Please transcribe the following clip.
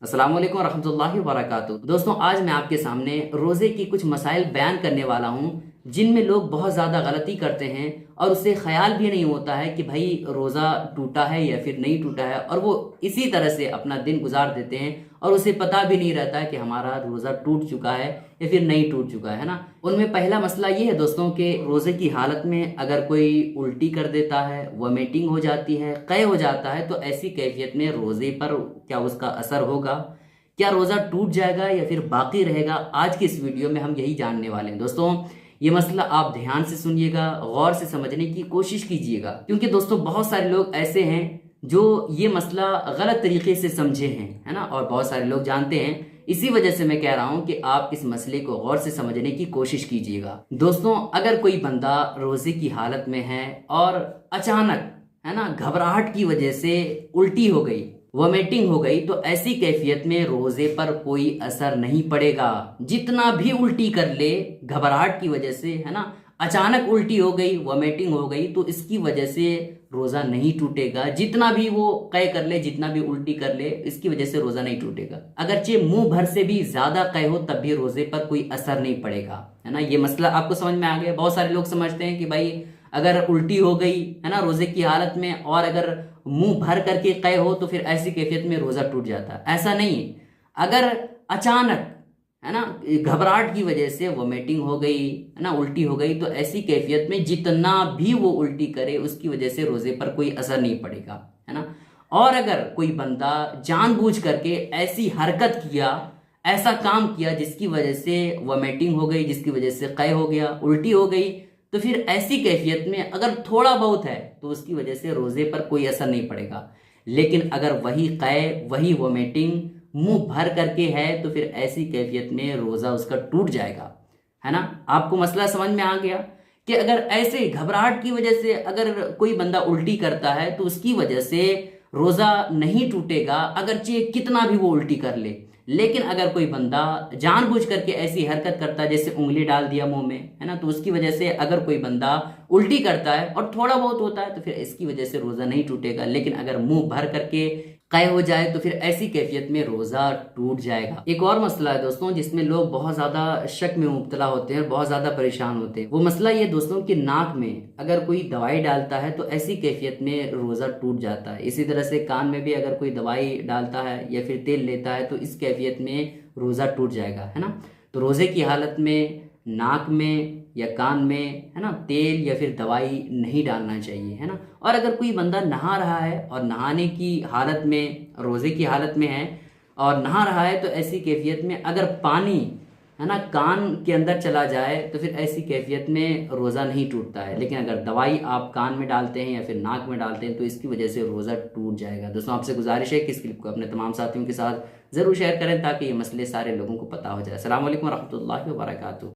अस्सलाम वालेकुम रहमतुल्लाहि व बरकातुहू। दोस्तों, आज मैं आपके सामने रोज़े की कुछ मसाइल बयान करने वाला हूँ जिनमें लोग बहुत ज़्यादा गलती करते हैं और उससे ख्याल भी नहीं होता है कि भाई रोज़ा टूटा है या फिर नहीं टूटा है, और वो इसी तरह से अपना दिन गुजार देते हैं और उसे पता भी नहीं रहता है कि हमारा रोज़ा टूट चुका है या फिर नहीं टूट चुका है ना। उनमें पहला मसला ये है दोस्तों कि रोज़े की हालत में अगर कोई उल्टी कर देता है, वॉमिटिंग हो जाती है, क़य हो जाता है, तो ऐसी कैफियत में रोज़े पर क्या उसका असर होगा, क्या रोज़ा टूट जाएगा या फिर बाकी रहेगा। आज की इस वीडियो में हम यही जानने वाले हैं दोस्तों। ये मसला आप ध्यान से सुनिएगा, गौर से समझने की कोशिश कीजिएगा, क्योंकि दोस्तों बहुत सारे लोग ऐसे हैं जो ये मसला गलत तरीके से समझे हैं, है ना, और बहुत सारे लोग जानते हैं। इसी वजह से मैं कह रहा हूं कि आप इस मसले को गौर से समझने की कोशिश कीजिएगा। दोस्तों, अगर कोई बंदा रोजे की हालत में है और अचानक, है ना, घबराहट की वजह से उल्टी हो गई, वॉमिटिंग हो गई, तो ऐसी कैफियत में रोजे पर कोई असर नहीं पड़ेगा। जितना भी उल्टी कर ले घबराहट की वजह से, है ना, अचानक उल्टी हो गई, वॉमिटिंग हो गई, तो इसकी वजह से रोजा नहीं टूटेगा। जितना भी वो क़य कर ले, जितना भी उल्टी कर ले, इसकी वजह से रोजा नहीं टूटेगा। अगरचे मुंह भर से भी ज्यादा क़य हो तब भी रोजे पर कोई असर नहीं पड़ेगा, है ना। ये मसला आपको समझ में आ गया। बहुत सारे लोग समझते हैं कि भाई अगर उल्टी हो गई, है ना, रोजे की हालत में, और अगर मुंह भर करके क़य हो तो फिर ऐसी कैफियत में रोजा टूट जाता है। ऐसा नहीं है। अगर अचानक, है ना, घबराहट की वजह से वॉमिटिंग हो गई, है ना, उल्टी हो गई, तो ऐसी कैफियत में जितना भी वो उल्टी करे उसकी वजह से रोजे पर कोई असर नहीं पड़ेगा, है ना। और अगर कोई बंदा जानबूझ करके ऐसी हरकत किया, ऐसा काम किया जिसकी वजह से वॉमिटिंग हो गई, जिसकी वजह से क़य हो गया, उल्टी हो गई, तो फिर ऐसी कैफियत में अगर थोड़ा बहुत है तो उसकी वजह से रोजे पर कोई असर नहीं पड़ेगा। लेकिन अगर वही क़य, वही वॉमिटिंग मुंह भर करके है तो फिर ऐसी कैफियत में रोजा उसका टूट जाएगा, है ना। आपको मसला समझ में आ गया कि अगर ऐसे घबराहट की वजह से अगर कोई बंदा उल्टी करता है तो उसकी वजह से रोजा नहीं टूटेगा, अगरचे कितना भी वो उल्टी कर ले। लेकिन अगर कोई बंदा जानबूझ करके ऐसी हरकत करता है, जैसे उंगली डाल दिया मुंह में, है ना, तो उसकी वजह से अगर कोई बंदा उल्टी करता है और थोड़ा बहुत होता है तो फिर इसकी वजह से रोजा नहीं टूटेगा। लेकिन अगर मुंह भर करके क़य हो जाए तो फिर ऐसी कैफियत में रोजा टूट जाएगा। एक और मसला है दोस्तों जिसमें लोग बहुत ज्यादा शक में मुब्तला होते हैं, बहुत ज्यादा परेशान होते हैं। वो मसला ये दोस्तों कि नाक में अगर कोई दवाई डालता है तो ऐसी कैफियत में रोजा टूट जाता है। इसी तरह से कान में भी अगर कोई दवाई डालता है या फिर तेल लेता है तो इस कैफियत में रोजा टूट जाएगा, है ना। तो रोजे की हालत में नाक में या कान में, है ना, तेल या फिर दवाई नहीं डालना चाहिए, है ना। और अगर कोई बंदा नहा रहा है और नहाने की हालत में, रोजे की हालत में है और नहा रहा है, तो ऐसी कैफियत में अगर पानी, है ना, कान के अंदर चला जाए तो फिर ऐसी कैफियत में रोज़ा नहीं टूटता है। लेकिन अगर दवाई आप कान में डालते हैं या फिर नाक में डालते हैं तो इसकी वजह से रोज़ा टूट जाएगा। दोस्तों, आपसे गुजारिश है कि इस क्लिप को अपने तमाम साथियों के साथ ज़रूर शेयर करें ताकि ये मसले सारे लोगों को पता हो जाए। अस्सलाम वालेकुम रहमतुल्लाहि व बरकातुहू।